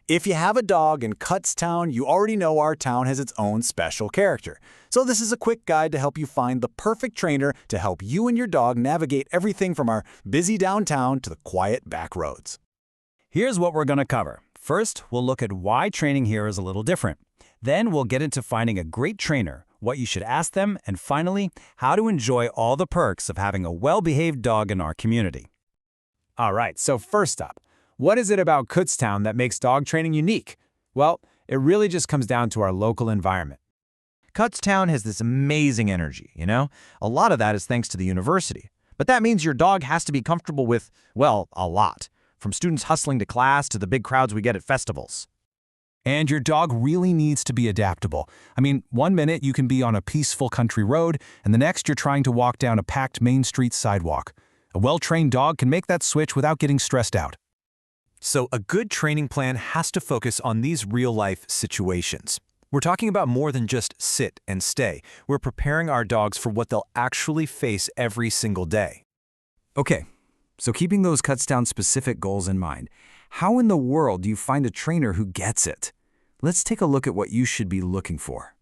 If you have a dog in Kutztown, you already know our town has its own special character. So this is a quick guide to help you find the perfect trainer to help you and your dog navigate everything from our busy downtown to the quiet back roads. Here's what we're going to cover. First, we'll look at why training here is a little different. Then we'll get into finding a great trainer, what you should ask them, and finally, how to enjoy all the perks of having a well-behaved dog in our community. All right, so first up, what is it about Kutztown that makes dog training unique? Well, it really just comes down to our local environment. Kutztown has this amazing energy, you know? A lot of that is thanks to the university. But that means your dog has to be comfortable with, well, a lot. From students hustling to class to the big crowds we get at festivals. And your dog really needs to be adaptable. I mean, one minute you can be on a peaceful country road, and the next you're trying to walk down a packed Main Street sidewalk. A well-trained dog can make that switch without getting stressed out. So a good training plan has to focus on these real-life situations. We're talking about more than just sit and stay. We're preparing our dogs for what they'll actually face every single day. Okay, so keeping those Kutztown-specific goals in mind, how in the world do you find a trainer who gets it? Let's take a look at what you should be looking for.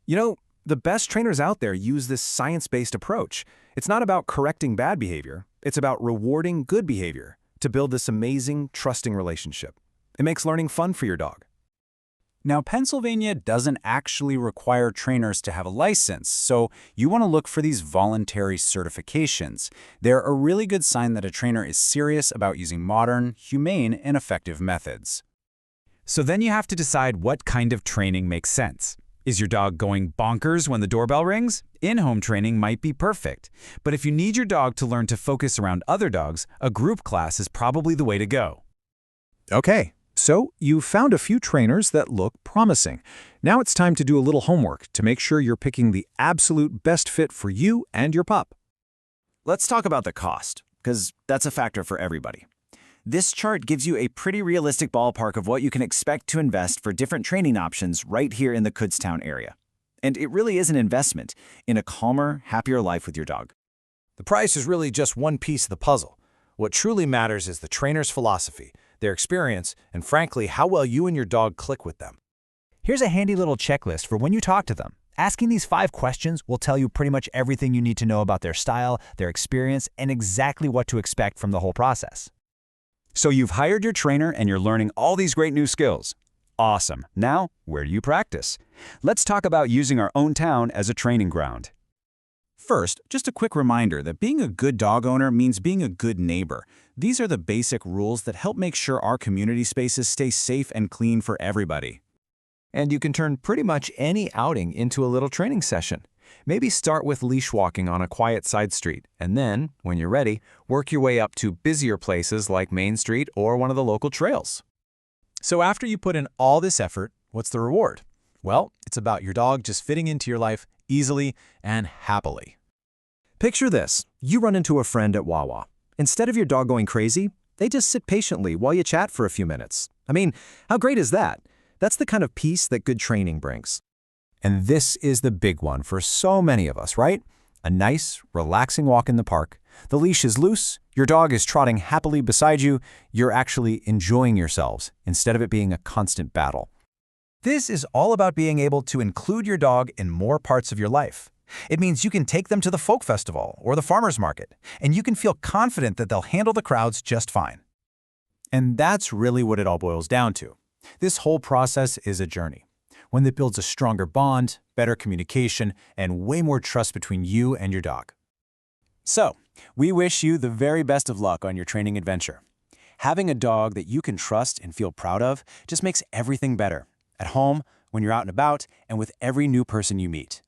You know, the best trainers out there use this science-based approach. It's not about correcting bad behavior. It's about rewarding good behavior to build this amazing, trusting relationship. It makes learning fun for your dog. Now, Pennsylvania doesn't actually require trainers to have a license, so you want to look for these voluntary certifications. They're a really good sign that a trainer is serious about using modern, humane, and effective methods. So then you have to decide what kind of training makes sense. Is your dog going bonkers when the doorbell rings? In-home training might be perfect. But if you need your dog to learn to focus around other dogs, a group class is probably the way to go. Okay, so you found a few trainers that look promising. Now it's time to do a little homework to make sure you're picking the absolute best fit for you and your pup. Let's talk about the cost, because that's a factor for everybody. This chart gives you a pretty realistic ballpark of what you can expect to invest for different training options right here in the Kutztown area. And it really is an investment in a calmer, happier life with your dog. The price is really just one piece of the puzzle. What truly matters is the trainer's philosophy, their experience, and frankly, how well you and your dog click with them. Here's a handy little checklist for when you talk to them. Asking these 5 questions will tell you pretty much everything you need to know about their style, their experience, and exactly what to expect from the whole process. So you've hired your trainer and you're learning all these great new skills. Awesome. Now, where do you practice? Let's talk about using our own town as a training ground. First, just a quick reminder that being a good dog owner means being a good neighbor. These are the basic rules that help make sure our community spaces stay safe and clean for everybody. And you can turn pretty much any outing into a little training session. Maybe start with leash walking on a quiet side street, and then, when you're ready, work your way up to busier places like Main Street or one of the local trails. So after you put in all this effort, what's the reward? Well, it's about your dog just fitting into your life easily and happily. Picture this. You run into a friend at Wawa. Instead of your dog going crazy, they just sit patiently while you chat for a few minutes. I mean, how great is that? That's the kind of peace that good training brings. And this is the big one for so many of us, right? A nice, relaxing walk in the park. The leash is loose, your dog is trotting happily beside you, you're actually enjoying yourselves instead of it being a constant battle. This is all about being able to include your dog in more parts of your life. It means you can take them to the folk festival or the farmer's market, and you can feel confident that they'll handle the crowds just fine. And that's really what it all boils down to. This whole process is a journey, one that builds a stronger bond, better communication, and way more trust between you and your dog. So, we wish you the very best of luck on your training adventure. Having a dog that you can trust and feel proud of just makes everything better, at home, when you're out and about, and with every new person you meet.